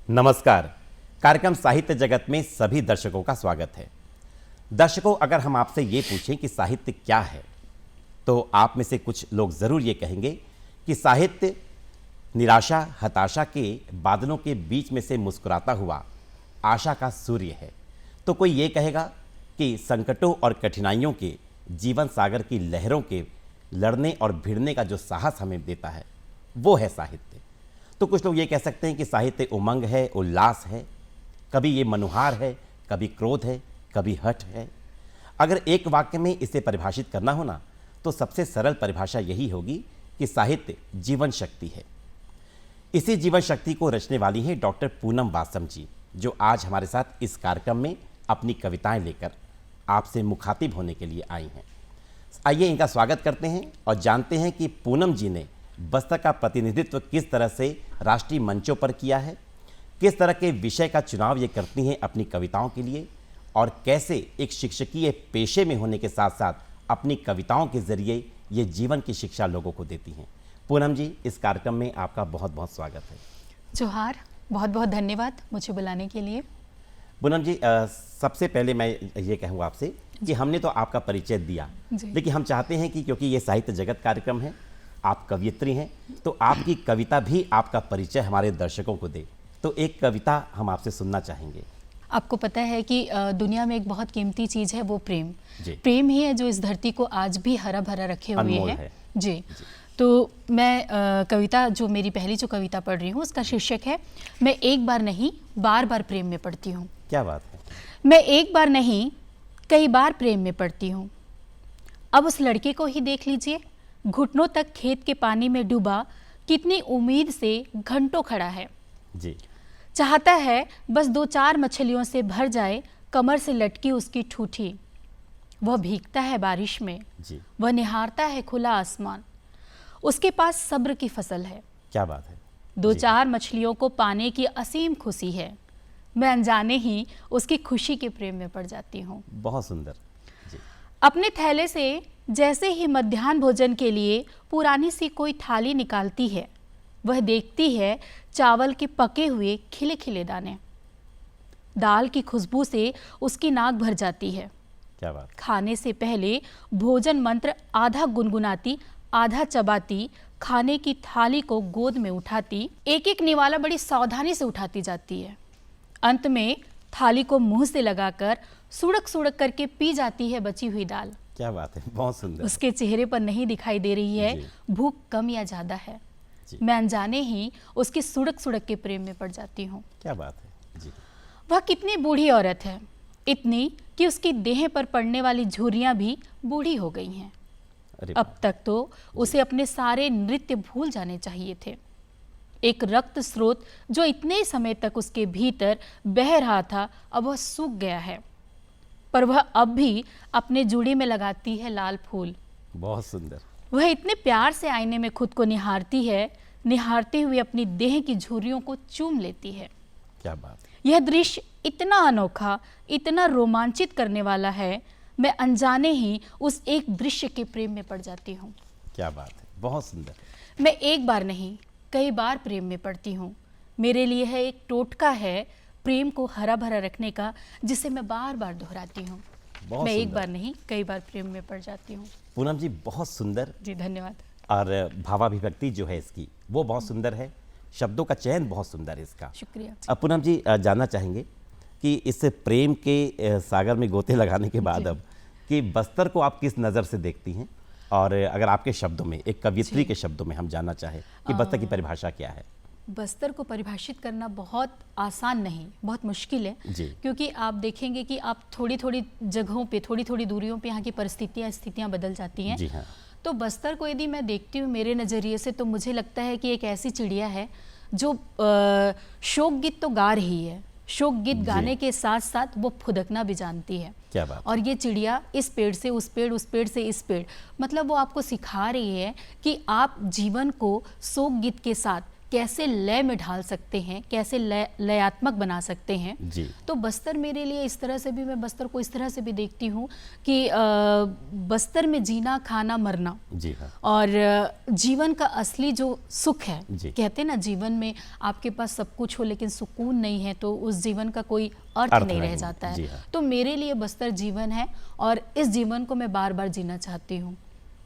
नमस्कार। कार्यक्रम साहित्य जगत में सभी दर्शकों का स्वागत है। दर्शकों, अगर हम आपसे ये पूछें कि साहित्य क्या है, तो आप में से कुछ लोग ज़रूर ये कहेंगे कि साहित्य निराशा हताशा के बादलों के बीच में से मुस्कुराता हुआ आशा का सूर्य है। तो कोई ये कहेगा कि संकटों और कठिनाइयों के जीवन सागर की लहरों के लड़ने और भिड़ने का जो साहस हमें देता है, वो है साहित्य। तो कुछ लोग ये कह सकते हैं कि साहित्य उमंग है, उल्लास है, कभी ये मनुहार है, कभी क्रोध है, कभी हठ है। अगर एक वाक्य में इसे परिभाषित करना हो ना, तो सबसे सरल परिभाषा यही होगी कि साहित्य जीवन शक्ति है। इसी जीवन शक्ति को रचने वाली हैं डॉक्टर पूनम वासम जी, जो आज हमारे साथ इस कार्यक्रम में अपनी कविताएं लेकर आपसे मुखातिब होने के लिए आई हैं। आइए इनका स्वागत करते हैं और जानते हैं कि पूनम जी ने बस्तर का प्रतिनिधित्व किस तरह से राष्ट्रीय मंचों पर किया है, किस तरह के विषय का चुनाव ये करती हैं अपनी कविताओं के लिए, और कैसे एक शिक्षकीय पेशे में होने के साथ साथ अपनी कविताओं के जरिए ये जीवन की शिक्षा लोगों को देती हैं। पूनम जी, इस कार्यक्रम में आपका बहुत बहुत स्वागत है। जोहार, बहुत बहुत धन्यवाद मुझे बुलाने के लिए। पूनम जी, सबसे पहले मैं ये कहूँगा आपसे कि हमने तो आपका परिचय दिया, लेकिन हम चाहते हैं कि क्योंकि ये साहित्य जगत कार्यक्रम है, आप कवयित्री हैं, तो आपकी कविता भी आपका परिचय हमारे दर्शकों को दे। तो एक कविता हम आपसे सुनना चाहेंगे। आपको पता है कि दुनिया में एक बहुत कीमती चीज़ है वो प्रेम। जी। प्रेम ही है जो इस धरती को आज भी हरा भरा रखे हुए अनमोल है। है। जी। तो मैं कविता जो मेरी पहली जो कविता पढ़ रही हूँ उसका शीर्षक है मैं एक बार नहीं बार बार प्रेम में पड़ती हूँ। क्या बात है। मैं एक बार नहीं कई बार प्रेम में पड़ती हूँ। अब उस लड़के को ही देख लीजिए, घुटनों तक खेत के पानी में डूबा, कितनी उम्मीद से घंटों खड़ा है। जी। चाहता है बस 2-4 मछलियों से भर जाए कमर से लटकी उसकी ठूठी। वह भीगता है बारिश में, जी। वह निहारता है खुला आसमान। उसके पास सब्र की फसल है। क्या बात है। 2-4 मछलियों को पाने की असीम खुशी है। मैं अनजाने ही उसकी खुशी के प्रेम में पड़ जाती हूँ। बहुत सुंदर। जी। अपने थैले से जैसे ही मध्याह्न भोजन के लिए पुरानी सी कोई थाली निकालती है, वह देखती है चावल के पके हुए खिले खिले दाने। दाल की खुशबू से उसकी नाक भर जाती है। क्या बात। खाने से पहले भोजन मंत्र आधा गुनगुनाती आधा चबाती, खाने की थाली को गोद में उठाती, एक एक निवाला बड़ी सावधानी से उठाती जाती है। अंत में थाली को मुंह से लगाकर सुड़क सुड़क करके पी जाती है बची हुई दाल। क्या बात है, बहुत सुंदर। उसके चेहरे पर नहीं दिखाई दे रही है भूख कम या ज्यादा है। मैं अनजाने ही उसकी सुड़क सुड़क के प्रेम में पड़ जाती हूँ। क्या बात है। जी। वह कितनी बूढ़ी औरत है, इतनी कि उसकी देह पर पड़ने वाली झुर्रियां भी बूढ़ी हो गई हैं। अब तक तो उसे अपने सारे नृत्य भूल जाने चाहिए थे। एक रक्त स्रोत जो इतने समय तक उसके भीतर बह रहा था, अब वह सूख गया है, पर वह अब भी अपने जूड़ी में लगाती है लाल फूल। बहुत सुंदर। वह इतने प्यार से आईने में खुद को निहारती है, निहारते हुए अपनी देह की झुर्रियों को चूम लेती है। क्या बात। यह दृश्य इतना अनोखा, इतना रोमांचित करने वाला है, मैं अनजाने ही उस एक दृश्य के प्रेम में पड़ जाती हूँ। क्या बात है, बहुत सुंदर। मैं एक बार नहीं कई बार प्रेम में पड़ती हूँ। मेरे लिए है एक टोटका है प्रेम को हरा भरा रखने का, जिसे मैं बार बार दोहराती हूँ। मैं एक बार नहीं कई बार प्रेम में पड़ जाती हूँ। पूनम जी, बहुत सुंदर। जी, धन्यवाद। और भावाभिव्यक्ति जो है इसकी, वो बहुत सुंदर है। शब्दों का चयन बहुत सुंदर है इसका। शुक्रिया। अब पूनम जी, जानना चाहेंगे कि इस प्रेम के सागर में गोते लगाने के बाद अब कि बस्तर को आप किस नज़र से देखती हैं, और अगर आपके शब्दों में, एक कवयित्री के शब्दों में हम जानना चाहें कि बस्तर की परिभाषा क्या है। बस्तर को परिभाषित करना बहुत आसान नहीं, बहुत मुश्किल है। क्योंकि आप देखेंगे कि आप थोड़ी थोड़ी जगहों पे, थोड़ी थोड़ी दूरियों पे यहाँ की परिस्थितियाँ स्थितियाँ बदल जाती हैं। जी हाँ। तो बस्तर को यदि मैं देखती हूँ मेरे नज़रिए से, तो मुझे लगता है कि एक ऐसी चिड़िया है जो शोक गीत तो गा रही है, शोक गीत गाने के साथ साथ वो फुदकना भी जानती है। क्या बात। और ये चिड़िया इस पेड़ से उस पेड़, उस पेड़ से इस पेड़, मतलब वो आपको सिखा रही है कि आप जीवन को शोक गीत के साथ कैसे लय में ढाल सकते हैं, कैसे लयात्मक बना सकते हैं। जी। तो बस्तर मेरे लिए इस तरह से भी, मैं बस्तर को इस तरह से भी देखती हूँ कि बस्तर में जीना खाना मरना, जी हाँ। और जीवन का असली जो सुख है, जी। कहते हैं ना जीवन में आपके पास सब कुछ हो लेकिन सुकून नहीं है तो उस जीवन का कोई अर्थ नहीं रह जाता जी है। हाँ। तो मेरे लिए बस्तर जीवन है और इस जीवन को मैं बार बार जीना चाहती हूँ।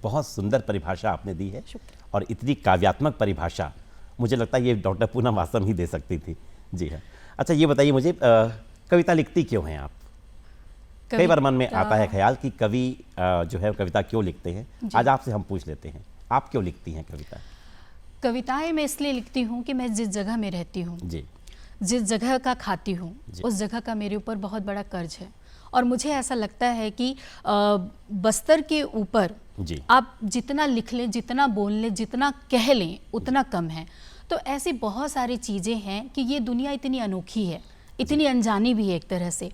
बहुत सुंदर परिभाषा आपने दी है, शुक्रिया। और इतनी काव्यात्मक परिभाषा मुझे लगता है ये डॉक्टर पूनम वासम ही दे सकती थी। जी हाँ। अच्छा ये बताइए मुझे, कविता लिखती क्यों हैं आप? कई बार मन में आता है ख्याल कि कवि जो है कविता क्यों लिखते हैं। आज आपसे हम पूछ लेते हैं, आप क्यों लिखती हैं कविता? कविताएं मैं इसलिए लिखती हूँ कि मैं जिस जगह में रहती हूँ, जी। जिस जगह का खाती हूँ, उस जगह का मेरे ऊपर बहुत बड़ा कर्ज है। और मुझे ऐसा लगता है कि बस्तर के ऊपर जी। आप जितना लिख लें, जितना बोल लें, जितना कह लें, उतना कम है। तो ऐसी बहुत सारी चीज़ें हैं कि ये दुनिया इतनी अनोखी है, इतनी अनजानी भी है एक तरह से।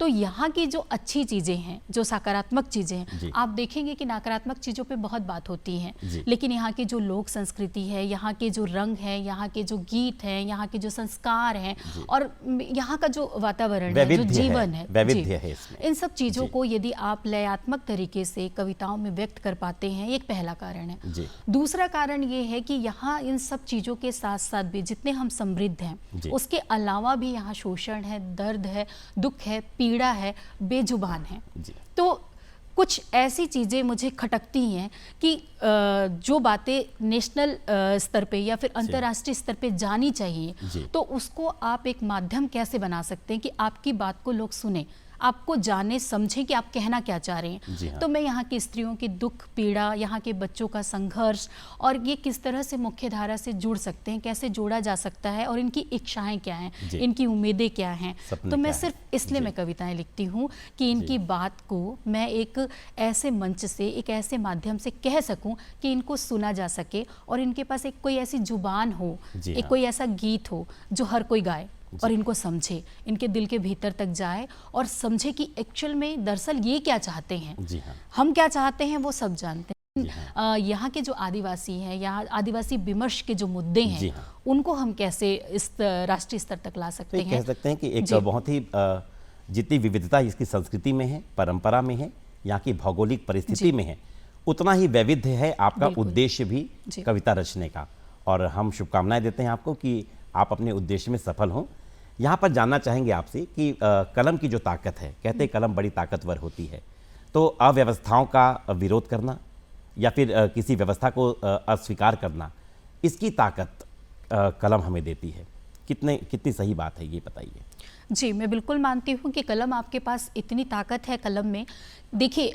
तो यहाँ की जो अच्छी चीज़ें हैं, जो सकारात्मक चीज़ें हैं, आप देखेंगे कि नकारात्मक चीज़ों पे बहुत बात होती हैं, लेकिन यहाँ की जो लोक संस्कृति है, यहाँ के जो रंग है, यहाँ के जो गीत हैं, यहाँ के जो संस्कार हैं, और यहाँ का जो वातावरण है, जो जीवन है, वैविध्य है इसमें। इन सब चीज़ों को यदि आप लयात्मक तरीके से कविताओं में व्यक्त कर पाते हैं, एक पहला कारण है। दूसरा कारण ये है कि यहाँ इन सब चीज़ों के साथ साथ भी जितने हम समृद्ध हैं, उसके अलावा भी यहाँ शोषण है, दर्द है, दुख है, पीड़ा है, बेजुबान है। तो कुछ ऐसी चीज़ें मुझे खटकती हैं कि जो बातें नेशनल स्तर पे या फिर अंतर्राष्ट्रीय स्तर पे जानी चाहिए, तो उसको आप एक माध्यम कैसे बना सकते हैं कि आपकी बात को लोग सुने, आपको जाने, समझें कि आप कहना क्या चाह रहे हैं। हाँ। तो मैं यहाँ की स्त्रियों की दुख पीड़ा, यहाँ के बच्चों का संघर्ष, और ये किस तरह से मुख्य धारा से जुड़ सकते हैं, कैसे जोड़ा जा सकता है, और इनकी इच्छाएं क्या हैं, इनकी उम्मीदें क्या हैं। तो मैं सिर्फ इसलिए मैं कविताएं लिखती हूँ कि इनकी बात को मैं एक ऐसे मंच से, एक ऐसे माध्यम से कह सकूँ कि इनको सुना जा सके, और इनके पास एक कोई ऐसी जुबान हो, एक कोई ऐसा गीत हो जो हर कोई गाए और इनको समझे, इनके दिल के भीतर तक जाए और समझे कि एक्चुअल में दरअसल ये क्या चाहते हैं। हाँ। हम क्या चाहते हैं वो सब जानते हैं। हाँ। यहाँ के जो आदिवासी हैं, यहाँ आदिवासी विमर्श के जो मुद्दे हैं, हाँ, उनको हम कैसे इस राष्ट्रीय स्तर तक ला सकते हैं। कह सकते हैं कि एक बहुत ही जितनी विविधता इसकी संस्कृति में है, परंपरा में है, यहाँ की भौगोलिक परिस्थिति में है, उतना ही वैविध्य है आपका उद्देश्य भी कविता रचने का। और हम शुभकामनाएं देते हैं आपको कि आप अपने उद्देश्य में सफल हों। यहाँ पर जानना चाहेंगे आपसे कि कलम की जो ताकत है, कहते हैं कलम बड़ी ताकतवर होती है, तो अव्यवस्थाओं का विरोध करना या फिर किसी व्यवस्था को अस्वीकार करना, इसकी ताकत कलम हमें देती है। कितनी सही बात है ये बताइए। जी, मैं बिल्कुल मानती हूँ कि कलम, आपके पास इतनी ताकत है कलम में। देखिए,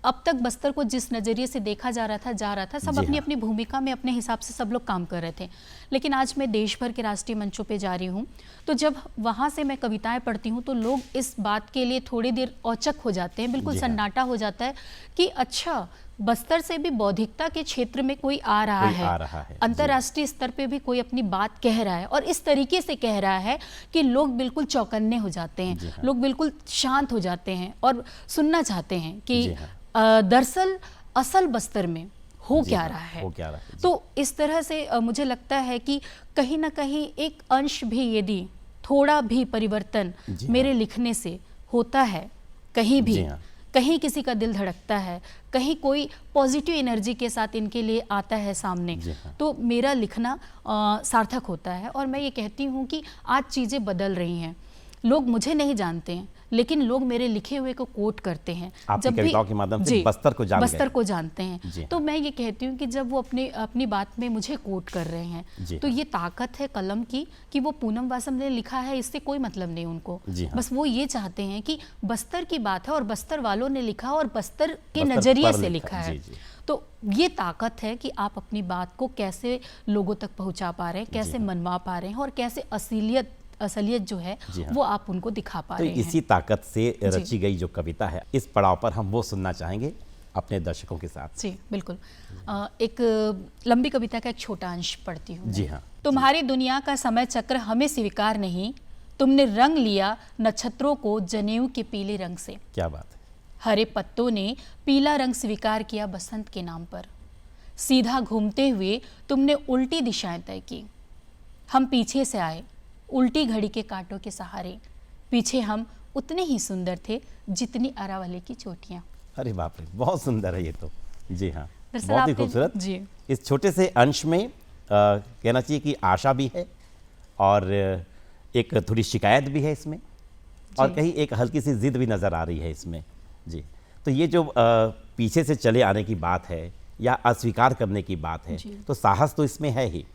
अब तक बस्तर को जिस नज़रिए से देखा जा रहा था सब अपनी अपनी भूमिका में अपने हिसाब से सब लोग काम कर रहे थे। लेकिन आज मैं देश भर के राष्ट्रीय मंचों पे जा रही हूँ, तो जब वहाँ से मैं कविताएं पढ़ती हूँ तो लोग इस बात के लिए थोड़ी देर औचक हो जाते हैं, बिल्कुल सन्नाटा हो जाता है कि अच्छा, बस्तर से भी बौद्धिकता के क्षेत्र में कोई आ रहा है, अंतर्राष्ट्रीय स्तर पे भी कोई अपनी बात कह रहा है, और इस तरीके से कह रहा है कि लोग बिल्कुल चौकन्ने हो जाते हैं, लोग बिल्कुल शांत हो जाते हैं और सुनना चाहते हैं कि दरअसल असल बस्तर में हो क्या रहा है। तो इस तरह से मुझे लगता है कि कहीं ना कहीं एक अंश भी, यदि थोड़ा भी परिवर्तन मेरे लिखने से होता है, कहीं भी कहीं किसी का दिल धड़कता है, कहीं कोई पॉजिटिव एनर्जी के साथ इनके लिए आता है सामने, तो मेरा लिखना सार्थक होता है। और मैं ये कहती हूँ कि आज चीज़ें बदल रही हैं, लोग मुझे नहीं जानते हैं लेकिन लोग मेरे लिखे हुए को कोट करते हैं, जब भी के माध्यम से बस्तर को जानते हैं। तो मैं ये कहती हूँ कि जब वो अपनी बात में मुझे कोट कर रहे हैं, तो ये ताकत है कलम की कि वो पूनम वासम ने लिखा है, इससे कोई मतलब नहीं उनको। बस वो ये चाहते हैं कि बस्तर की बात है और बस्तर वालों ने लिखा और बस्तर के नजरिए से लिखा है। तो ये ताकत है कि आप अपनी बात को कैसे लोगों तक पहुंचा पा रहे हैं, कैसे मनवा पा रहे हैं, और कैसे असलियत जो है वो आप उनको दिखा पा रहे हैं। इसी ताकत से रची गई जो कविता है, इस पड़ाव पर हम वो सुनना चाहेंगे अपने दर्शकों के साथ। जी बिल्कुल। एक लंबी कविता का एक छोटा अंश पढ़ती हूँ। जी हाँ। तुम्हारी दुनिया का समय चक्र हमें स्वीकार नहीं, तुमने रंग लिया नक्षत्रों को जनेऊ के पीले रंग से। क्या बात है। हरे पत्तों ने पीला रंग स्वीकार किया बसंत के नाम पर। सीधा घूमते हुए तुमने उल्टी दिशाएं तय की। हम पीछे से आए, उल्टी घड़ी के कांटों के सहारे। पीछे हम उतने ही सुंदर थे जितनी अरावली की चोटियां। अरे बाप रे, बहुत सुंदर है ये तो। जी हाँ, दरअसल बहुत ही आपने- खूबसूरत। जी। इस छोटे से अंश में कहना चाहिए कि आशा भी है और एक थोड़ी शिकायत भी है इसमें, और जी। कहीं एक हल्की सी जिद भी नज़र आ रही है इसमें। जी, तो ये जो पीछे से चले आने की बात है या अस्वीकार करने की बात है, जी। तो साहस तो इसमें है ही,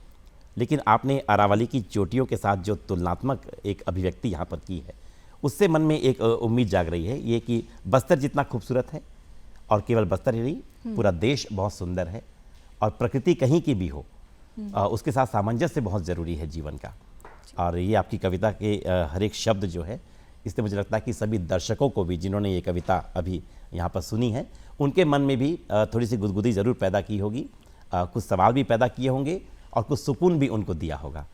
लेकिन आपने अरावली की चोटियों के साथ जो तुलनात्मक एक अभिव्यक्ति यहाँ पर की है, उससे मन में एक उम्मीद जाग रही है ये कि बस्तर जितना खूबसूरत है, और केवल बस्तर ही नहीं, पूरा देश बहुत सुंदर है, और प्रकृति कहीं की भी हो उसके साथ सामंजस्य बहुत ज़रूरी है जीवन का। और ये आपकी कविता के हर एक शब्द जो है, इससे मुझे लगता है कि सभी दर्शकों को भी, जिन्होंने ये कविता अभी यहाँ पर सुनी है, उनके मन में भी थोड़ी सी गुदगुदी ज़रूर पैदा की होगी, कुछ सवाल भी पैदा किए होंगे और कुछ सुकून भी उनको दिया होगा।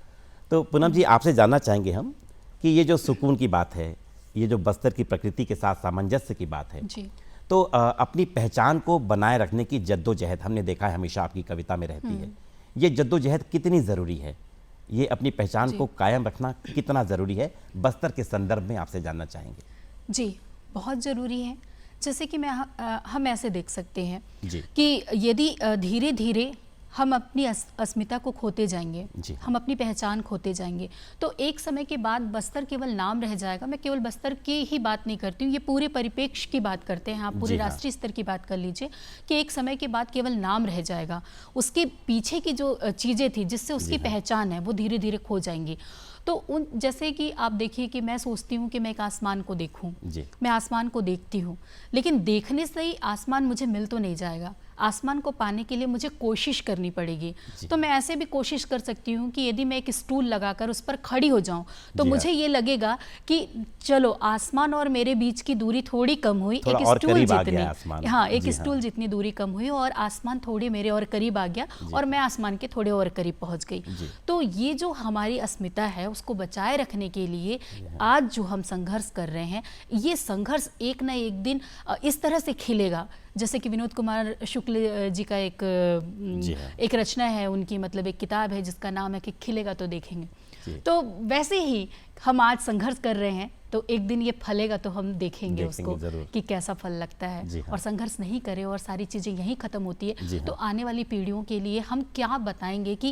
तो पूनम जी, आपसे जानना चाहेंगे हम कि ये जो सुकून की बात है, ये जो बस्तर की प्रकृति के साथ सामंजस्य की बात है, जी। तो अपनी पहचान को बनाए रखने की जद्दोजहद हमने देखा है हमेशा आपकी कविता में रहती है। ये जद्दोजहद कितनी ज़रूरी है, ये अपनी पहचान को कायम रखना कितना ज़रूरी है, बस्तर के संदर्भ में आपसे जानना चाहेंगे। जी, बहुत ज़रूरी है। जैसे कि हम ऐसे देख सकते हैं जी। कि यदि धीरे धीरे हम अपनी अस्मिता को खोते जाएंगे, जी। हम अपनी पहचान खोते जाएंगे, तो एक समय के बाद बस्तर केवल नाम रह जाएगा। मैं केवल बस्तर की ही बात नहीं करती हूँ, ये पूरे परिप्रेक्ष्य की बात करते हैं, आप पूरे जी हाँ। राष्ट्रीय स्तर की बात कर लीजिए कि एक समय के बाद केवल नाम रह जाएगा। उसके पीछे की जो चीज़ें थी जिससे उसकी पहचान है, वो धीरे धीरे खो जाएंगी। तो उन, जैसे कि आप देखिए कि मैं सोचती हूँ कि मैं एक आसमान को देखूँ, जी। मैं आसमान को देखती हूँ, लेकिन देखने से ही आसमान मुझे मिल तो नहीं जाएगा। आसमान को पाने के लिए मुझे कोशिश करनी पड़ेगी। तो मैं ऐसे भी कोशिश कर सकती हूँ कि यदि मैं एक स्टूल लगाकर उस पर खड़ी हो जाऊँ, तो जी मुझे ये लगेगा कि चलो आसमान और मेरे बीच की दूरी थोड़ी कम हुई, थोड़ा एक और स्टूल करीब आ जितनी, गया आसमान। हाँ, एक जी स्टूल जितनी दूरी कम हुई और आसमान थोड़े मेरे और करीब आ गया और मैं आसमान के थोड़े और करीब पहुँच गई। जी। तो ये जो हमारी अस्मिता है, उसको बचाए रखने के लिए आज जो हम संघर्ष कर रहे हैं, ये संघर्ष एक ना एक दिन इस तरह से खिलेगा। जैसे कि विनोद कुमार शुक्ल जी का जी हाँ। एक रचना है उनकी, मतलब एक किताब है जिसका नाम है कि खिलेगा तो देखेंगे। जी। तो वैसे ही हम आज संघर्ष कर रहे हैं, तो एक दिन ये फलेगा तो हम देखेंगे उसको ज़रूर। कि कैसा फल लगता है। जी हाँ। और संघर्ष नहीं करें और सारी चीज़ें यहीं ख़त्म होती जी है, हाँ। तो आने वाली पीढ़ियों के लिए हम क्या बताएंगे कि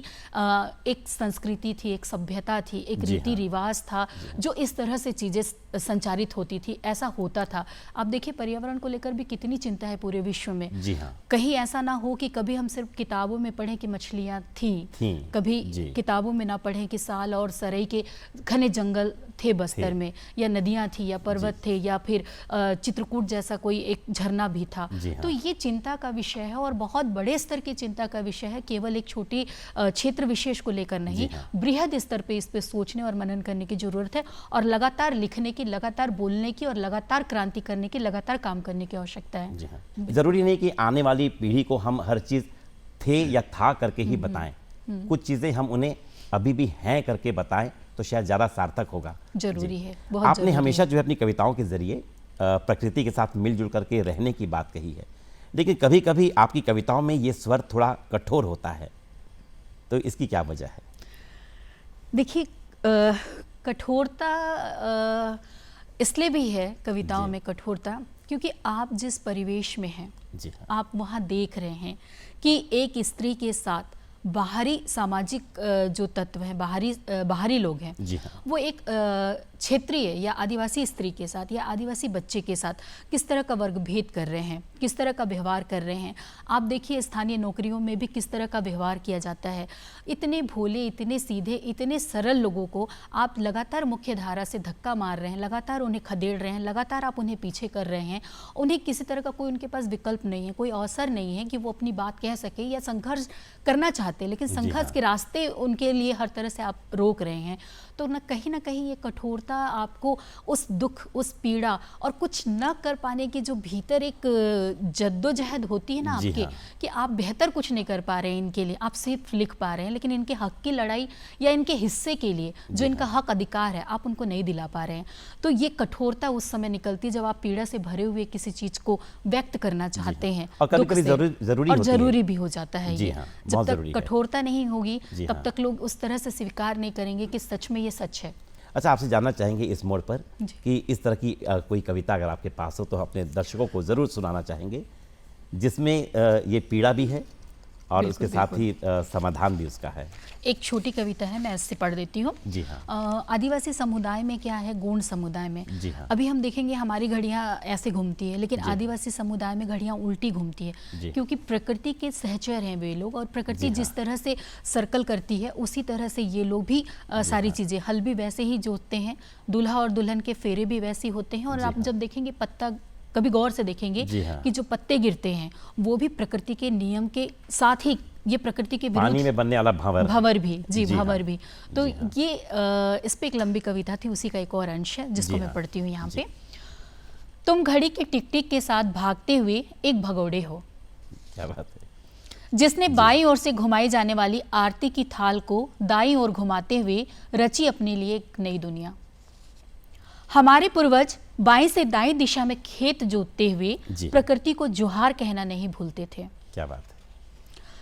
एक संस्कृति थी, एक सभ्यता थी, एक जी रीति हाँ। रिवाज था, जो इस तरह से चीज़ें संचारित होती थी, ऐसा होता था। आप देखिए पर्यावरण को लेकर भी कितनी चिंता है पूरे विश्व में। जी हाँ। कहीं ऐसा ना हो कि कभी हम सिर्फ किताबों में पढ़ें कि मछलियाँ थीं, कभी जी। किताबों में ना पढ़ें कि साल और सरई के घने जंगल थे बस्तर में, या नदियाँ थी, या पर्वत थे, या फिर चित्रकूट जैसा कोई एक झरना भी था। जी हाँ। तो ये चिंता का विषय है और बहुत बड़े स्तर की चिंता का विषय है, केवल एक छोटी क्षेत्र विशेष को लेकर नहीं, हाँ। बृहद स्तर पे इस पे सोचने और मनन करने की जरूरत है, और लगातार लिखने की, लगातार बोलने की, और लगातार क्रांति करने की, लगातार काम करने की आवश्यकता है। जी हाँ। जरूरी नहीं कि आने वाली पीढ़ी को हम हर चीज़ थे या था करके ही बताएं, कुछ चीज़ें हम उन्हें अभी भी हैं करके बताएं तो शायद ज़्यादा सार्थक होगा। जरूरी जी। है, बहुत आपने जरूरी हमेशा है। जो है अपनी कविताओं के जरिए प्रकृति के साथ मिलजुल करके रहने की बात कही है, लेकिन कभी कभी आपकी कविताओं में ये स्वर थोड़ा कठोर होता है, तो इसकी क्या वजह है? देखिए कठोरता इसलिए भी है कविताओं में कठोरता, क्योंकि आप जिस परिवेश में हैं, जी हाँ। आप वहाँ देख रहे हैं कि एक स्त्री के साथ बाहरी सामाजिक जो तत्व हैं, बाहरी लोग हैं, जी हाँ। वो एक क्षेत्रीय या आदिवासी स्त्री के साथ या आदिवासी बच्चे के साथ किस तरह का वर्ग भेद कर रहे हैं, किस तरह का व्यवहार कर रहे हैं। आप देखिए स्थानीय नौकरियों में भी किस तरह का व्यवहार किया जाता है। इतने भोले, इतने सीधे, इतने सरल लोगों को आप लगातार मुख्य धारा से धक्का मार रहे हैं, लगातार उन्हें खदेड़ रहे हैं, लगातार आप उन्हें पीछे कर रहे हैं। उन्हें किसी तरह का कोई उनके पास विकल्प नहीं है, कोई अवसर नहीं है कि वो अपनी बात कह सके या संघर्ष करना चाहते चाहते, लेकिन जी संघर्ष हाँ। के रास्ते उनके लिए हर तरह से आप रोक रहे हैं, तो ना कहीं ये कठोरता आपको उस दुख, उस पीड़ा और कुछ न कर पाने की जो भीतर एक जद्दोजहद होती है ना जी आपके, हाँ। कि आप बेहतर कुछ नहीं कर पा रहे हैं इनके लिए, आप सिर्फ लिख पा रहे हैं, लेकिन इनके हक की लड़ाई या इनके हिस्से के लिए जो इनका हक अधिकार है आप उनको नहीं दिला पा रहे हैं। तो ये कठोरता उस समय निकलती है जब आप पीड़ा से भरे हुए किसी चीज को व्यक्त करना चाहते हैं, और कभी दुख कभी से। जरूरी और होती है। जरूरी भी हो जाता है जी ये। हाँ, जब बहुत तक जरूरी है। कठोरता नहीं होगी जी तब हाँ। तक लोग उस तरह से स्वीकार नहीं करेंगे कि सच में ये सच है। अच्छा, आपसे जानना चाहेंगे इस मोड़ पर जी। कि इस तरह की कोई कविता अगर आपके पास हो तो अपने दर्शकों को ज़रूर सुनाना चाहेंगे, जिसमें ये पीड़ा भी है और बिल्कुल, उसके साथ ही समाधान भी उसका है। एक छोटी कविता है, मैं इससे पढ़ देती हूँ। जी हाँ। आदिवासी समुदाय में क्या है, गोंड समुदाय में जी हाँ। अभी हम देखेंगे हमारी घड़ियाँ ऐसे घूमती है, लेकिन जी। आदिवासी समुदाय में घड़ियाँ उल्टी घूमती है, जी। क्योंकि प्रकृति के सहचर हैं वे लोग, और प्रकृति जी जिस हाँ। तरह से सर्कल करती है उसी तरह से ये लोग भी सारी चीज़ें, हल भी वैसे ही जोतते हैं, दूल्हा और दुल्हन के फेरे भी वैसे ही होते हैं। और जी आप हाँ। जब देखेंगे पत्ता, कभी गौर से देखेंगे जी हाँ। कि जो पत्ते गिरते हैं वो भी प्रकृति के नियम के साथ ही, ये प्रकृति के पानी विरुद्ध में बनने वाला भंवर। भंवर भी, जी जी हाँ। भंवर भी। तो जी हाँ। ये इस पे एक लंबी कविता थी, उसी का एक और अंश है जिसको जी मैं हाँ। पढ़ती हूँ यहाँ जी। पे। तुम घड़ी के टिक टिक के साथ भागते हुए एक भगोड़े हो, क्या बात है। जिसने बाईं ओर से घुमाई जाने वाली आरती की थाल को दाईं ओर घुमाते हुए रची अपने लिए एक नई दुनिया। हमारे पूर्वज बाईं से दाईं दिशा में खेत जोतते हुए जी। प्रकृति को जोहार कहना नहीं भूलते थे। क्या बात है।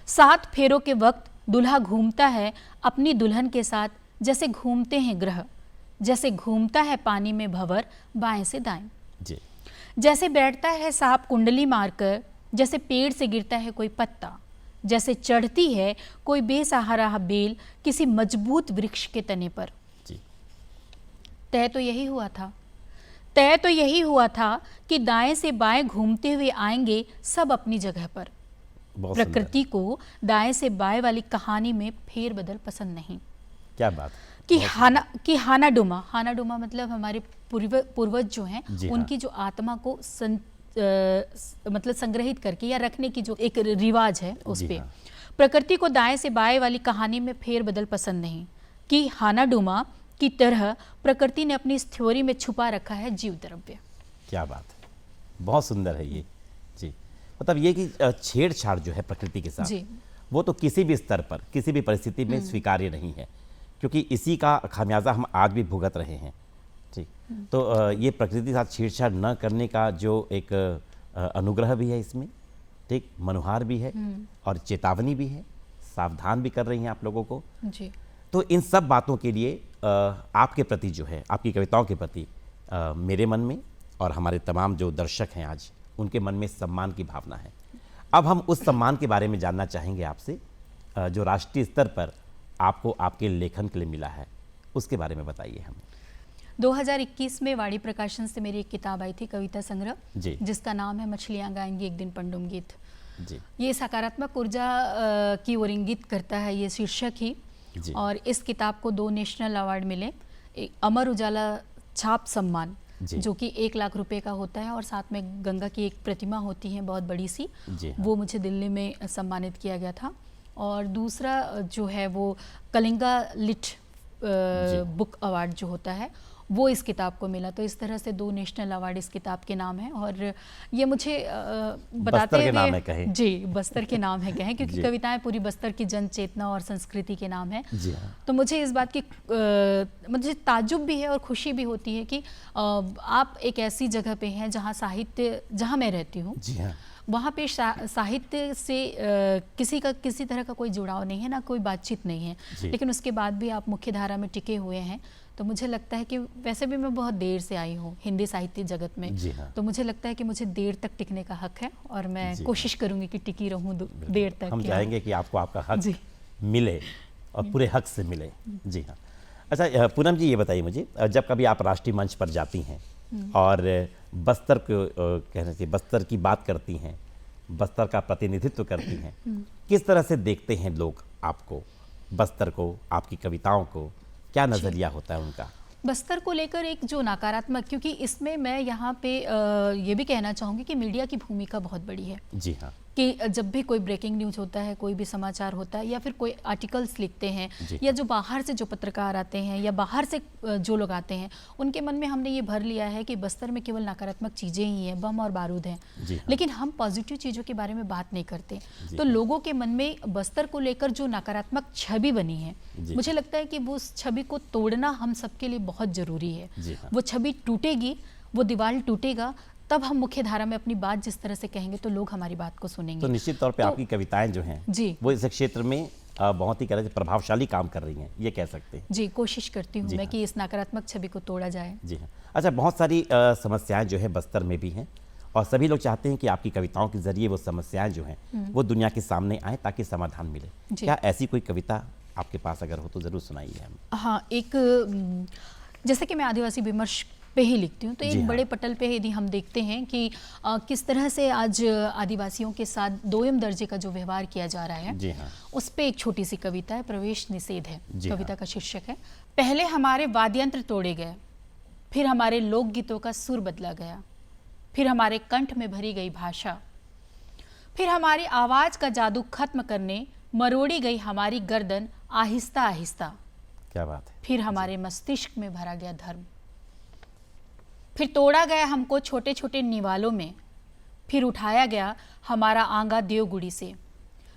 7 फेरों के वक्त दूल्हा घूमता है अपनी दुल्हन के साथ, जैसे घूमते हैं ग्रह, जैसे घूमता है पानी में भंवर बाएं से दाएं, जी। जैसे बैठता है सांप कुंडली मारकर, जैसे पेड़ से गिरता है कोई पत्ता, जैसे चढ़ती है कोई बेसहारा बेल किसी मजबूत वृक्ष के तने पर। जी। तय तो यही हुआ था, तय तो यही हुआ था कि दाएं से बाएं घूमते हुए आएंगे सब अपनी जगह पर। बहुत सुंदर। प्रकृति को दाएं से बाएं वाली कहानी में फेरबदल पसंद नहीं। क्या बात। कि हाना डुमा मतलब हमारे पूर्वज जो हैं जी हाँ। उनकी जो आत्मा को मतलब संग्रहित करके या रखने की जो एक रिवाज है उस जी पे। हाँ। प्रकृति को दाएं से बाएं वाली कहानी में फेरबदल पसंद नहीं, कि हाना डुमा की तरह प्रकृति ने अपनी इस थ्योरी में छुपा रखा है जीव द्रव्य। क्या बात है, बहुत सुंदर है ये। जी, मतलब ये कि छेड़छाड़ जो है प्रकृति के साथ, जी। वो तो किसी भी स्तर पर किसी भी परिस्थिति में स्वीकार्य नहीं है, क्योंकि इसी का खामियाजा हम आज भी भुगत रहे हैं। ठीक, तो ये प्रकृति के साथ छेड़छाड़ न करने का जो एक अनुग्रह भी है इसमें, ठीक, मनुहार भी है और चेतावनी भी है, सावधान भी कर रही हैं आप लोगों को। जी। तो इन सब बातों के लिए आपके प्रति जो है, आपकी कविताओं के प्रति मेरे मन में और हमारे तमाम जो दर्शक हैं आज, उनके मन में सम्मान की भावना है। अब हम उस सम्मान के बारे में जानना चाहेंगे आपसे, जो राष्ट्रीय स्तर पर आपको आपके लेखन के लिए मिला है, उसके बारे में बताइए हमें। 2021 में वाणी प्रकाशन से मेरी एक किताब आई थी, कविता संग्रह, जी। जिसका नाम है मछलियाँ गाएंगी एक दिन पंडुम गीत। जी। ये सकारात्मक ऊर्जा की ओर इंगित करता है ये शीर्षक ही। जी। और इस किताब को 2 नेशनल अवार्ड मिले, एक अमर उजाला छाप सम्मान जो कि 1 लाख रुपए का होता है, और साथ में गंगा की एक प्रतिमा होती है बहुत बड़ी सी, जी हाँ। वो मुझे दिल्ली में सम्मानित किया गया था। और दूसरा जो है वो कलिंगा लिट बुक अवार्ड जो होता है वो इस किताब को मिला। तो इस तरह से 2 नेशनल अवार्ड इस किताब के नाम है। और ये मुझे बताते हुए, के नाम है कहें। जी, बस्तर के नाम है कहें, क्योंकि जी। कविताएं पूरी बस्तर की जन चेतना और संस्कृति के नाम है। जी हाँ। तो मुझे इस बात की मुझे ताज्जुब भी है और खुशी भी होती है कि आप एक ऐसी जगह पे हैं जहाँ साहित्य, जहाँ मैं रहती हूँ, जी हाँ। वहाँ पे साहित्य से किसी तरह का कोई जुड़ाव नहीं है, ना कोई बातचीत नहीं है, लेकिन उसके बाद भी आप मुख्य धारा में टिके हुए हैं। तो मुझे लगता है कि वैसे भी मैं बहुत देर से आई हूँ हिंदी साहित्य जगत में। जी हाँ। तो मुझे लगता है कि मुझे देर तक टिकने का हक है, और मैं कोशिश करूँगी कि टिकी रहूँ देर तक। हम चाहेंगे कि आपको आपका हक जी। मिले और पूरे हक से मिले। जी हाँ। अच्छा पूनम जी, ये बताइए मुझे, जब कभी आप राष्ट्रीय मंच पर जाती हैं और बस्तर को कहना चाहिए, बस्तर की बात करती हैं, बस्तर का प्रतिनिधित्व करती हैं, किस तरह से देखते हैं लोग आपको, बस्तर को, आपकी कविताओं को, क्या नज़रिया होता है उनका? बस्तर को लेकर एक जो नकारात्मक, क्योंकि इसमें मैं यहाँ पे ये भी कहना चाहूँगी कि मीडिया की भूमिका बहुत बड़ी है। जी हाँ। कि जब भी कोई ब्रेकिंग न्यूज़ होता है, कोई भी समाचार होता है या फिर कोई आर्टिकल्स लिखते हैं या जो बाहर से जो पत्रकार आते हैं या बाहर से जो लोग आते हैं, उनके मन में हमने ये भर लिया है कि बस्तर में केवल नकारात्मक चीज़ें ही हैं, बम और बारूद हैं। लेकिन हम पॉजिटिव चीज़ों के बारे में बात नहीं करते। तो लोगों के मन में बस्तर को लेकर जो नकारात्मक छवि बनी है, मुझे लगता है कि वो उस छवि को तोड़ना हम सबके लिए बहुत ज़रूरी है। वो छवि टूटेगी, वो दीवार टूटेगा, तब हम मुख्य धारा में अपनी बात जिस तरह से कहेंगे तो लोग हमारी बात को सुनेंगे। तो निश्चित तौर पे आपकी कविताएं जो हैं जी, वो इस क्षेत्र में बहुत ही कह प्रभावशाली काम कर रही हैं, ये कह सकते हैं। जी, कोशिश करती हूँ मैं कि इस नकारात्मक छवि को तोड़ा जाए। जी हाँ। अच्छा, बहुत सारी समस्याएं जो है बस्तर में भी हैं और सभी लोग चाहते हैं कि आपकी कविताओं के जरिए वो समस्याएं जो हैं वो दुनिया के सामने आए ताकि समाधान मिले। क्या ऐसी कोई कविता आपके पास अगर हो तो ज़रूर सुनाइए हमें। हाँ, एक जैसे कि मैं आदिवासी विमर्श पे ही लिखती हूँ, तो एक बड़े पटल पे यदि हम देखते हैं कि किस तरह से आज आदिवासियों के साथ दोयम दर्जे का जो व्यवहार किया जा रहा है, जी हाँ। उस पे एक छोटी सी कविता है, प्रवेश निषेध है कविता हाँ। का शीर्षक है। पहले हमारे वाद्यंत्र तोड़े गए, फिर हमारे लोकगीतों का सुर बदला गया, फिर हमारे कंठ में भरी गई भाषा, फिर हमारी आवाज का जादू खत्म करने मरोड़ी गई हमारी गर्दन आहिस्ता आहिस्ता। क्या बात है। फिर हमारे मस्तिष्क में भरा गया धर्म, फिर तोड़ा गया हमको छोटे छोटे निवालों में, फिर उठाया गया हमारा आंगा देवगुड़ी से,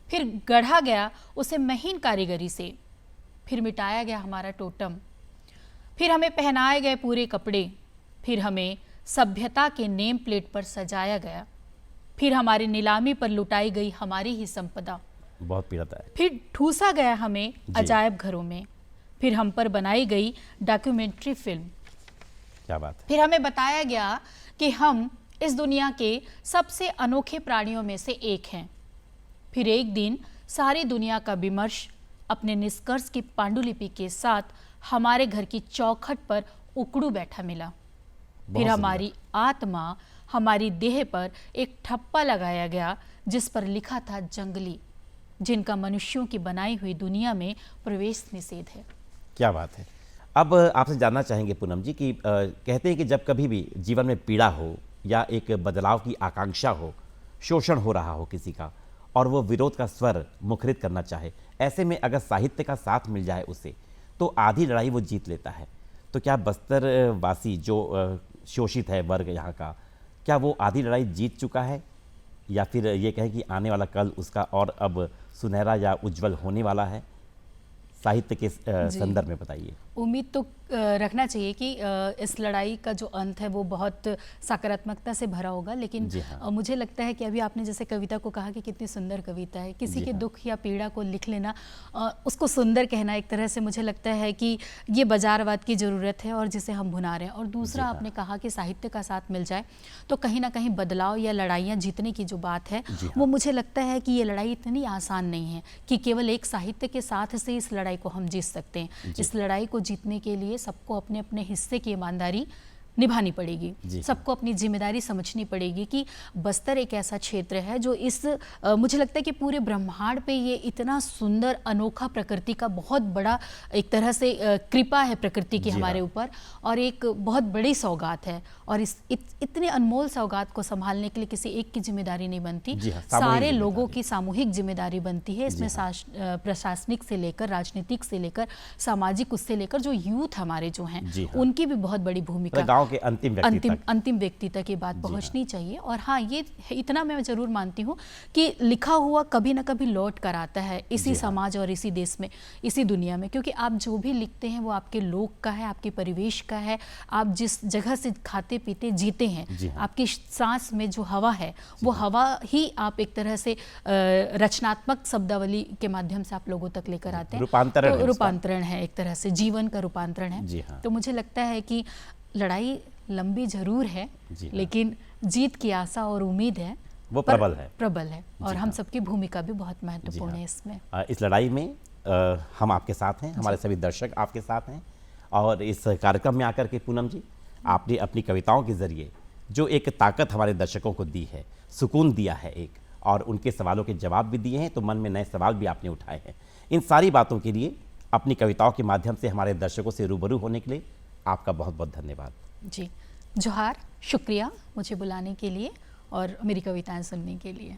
फिर गढ़ा गया उसे महीन कारीगरी से, फिर मिटाया गया हमारा टोटम, फिर हमें पहनाए गए पूरे कपड़े, फिर हमें सभ्यता के नेम प्लेट पर सजाया गया, फिर हमारी नीलामी पर लुटाई गई हमारी ही संपदा, बहुत पीड़ाता है। फिर ठूसा गया हमें अजायब घरों में, फिर हम पर बनाई गई डॉक्यूमेंट्री फिल्म। क्या बात है। फिर हमें बताया गया कि हम इस दुनिया के सबसे अनोखे प्राणियों में से एक हैं। फिर एक दिन सारी दुनिया का विमर्श अपने निष्कर्ष की पांडुलिपि के साथ हमारे घर की चौखट पर उकड़ू बैठा मिला। फिर हमारी आत्मा, हमारी देह पर एक ठप्पा लगाया गया जिस पर लिखा था जंगली, जिनका मनुष्यों की बनाई हुई दुनिया में प्रवेश निषेध है। क्या बात है। अब आपसे जानना चाहेंगे पूनम जी कि कहते हैं कि जब कभी भी जीवन में पीड़ा हो या एक बदलाव की आकांक्षा हो, शोषण हो रहा हो किसी का और वो विरोध का स्वर मुखरित करना चाहे, ऐसे में अगर साहित्य का साथ मिल जाए उसे, तो आधी लड़ाई वो जीत लेता है। तो क्या बस्तर वासी जो शोषित है वर्ग यहाँ का, क्या वो आधी लड़ाई जीत चुका है या फिर ये कहें कि आने वाला कल उसका और अब सुनहरा या उज्जवल होने वाला है? साहित्य के संदर्भ में बताइए। उम्मीद तो रखना चाहिए कि इस लड़ाई का जो अंत है वो बहुत सकारात्मकता से भरा होगा, लेकिन मुझे लगता है कि अभी आपने जैसे कविता को कहा कि कितनी सुंदर कविता है, किसी के दुख या पीड़ा को लिख लेना, उसको सुंदर कहना एक तरह से मुझे लगता है कि ये बाजारवाद की ज़रूरत है और जिसे हम भुना रहे हैं। और दूसरा आपने कहा कि साहित्य का साथ मिल जाए तो कहीं ना कहीं बदलाव या लड़ाइयाँ जीतने की जो बात है वो मुझे लगता है कि ये लड़ाई इतनी आसान नहीं है कि केवल एक साहित्य के साथ से इस लड़ाई को हम जीत सकते हैं। इस लड़ाई को जीतने के लिए सबको अपने अपने हिस्से की ईमानदारी निभानी पड़ेगी, सबको अपनी जिम्मेदारी समझनी पड़ेगी कि बस्तर एक ऐसा क्षेत्र है जो इस मुझे लगता है कि पूरे ब्रह्मांड पे ये इतना सुंदर अनोखा प्रकृति का बहुत बड़ा एक तरह से कृपा है प्रकृति की हमारे ऊपर, और एक बहुत बड़ी सौगात है। और इस इतने अनमोल सौगात को संभालने के लिए किसी एक की जिम्मेदारी नहीं बनती, सारे लोगों की सामूहिक जिम्मेदारी बनती है। इसमें प्रशासनिक से लेकर, राजनीतिक से लेकर, सामाजिक, उससे लेकर जो यूथ हमारे जो हैं उनकी भी बहुत बड़ी भूमिका, के अंतिम व्यक्ति तक ये बात पहुंचनी चाहिए। और हाँ, ये इतना मैं जरूर मानती हूँ कि लिखा हुआ कभी ना कभी लौट कर आता है इसी समाज और इसी देश में, इसी दुनिया में, क्योंकि आप जो भी लिखते हैं वो आपके लोक का है, आपके परिवेश का है, आप जिस जगह से खाते पीते जीते हैं, आपकी सांस में जो हवा है वो हवा ही आप एक तरह से रचनात्मक शब्दावली के माध्यम से आप लोगों तक लेकर आते हैं। रूपांतरण है, एक तरह से जीवन का रूपांतरण है। तो मुझे लगता है कि लड़ाई लंबी जरूर है, लेकिन जीत की आशा और उम्मीद है वो प्रबल है और हम सबकी भूमिका भी बहुत महत्वपूर्ण है इसमें। इस लड़ाई में हम आपके साथ हैं, हमारे सभी दर्शक आपके साथ हैं। और इस कार्यक्रम में आकर के पूनम जी, आपने अपनी कविताओं के जरिए जो एक ताकत हमारे दर्शकों को दी है, सुकून दिया है एक, और उनके सवालों के जवाब भी दिए हैं, तो मन में नए सवाल भी आपने उठाए हैं। इन सारी बातों के लिए, अपनी कविताओं के माध्यम से हमारे दर्शकों से रूबरू होने के लिए आपका बहुत बहुत धन्यवाद। जी, जोहार, शुक्रिया मुझे बुलाने के लिए और मेरी कविताएं सुनने के लिए।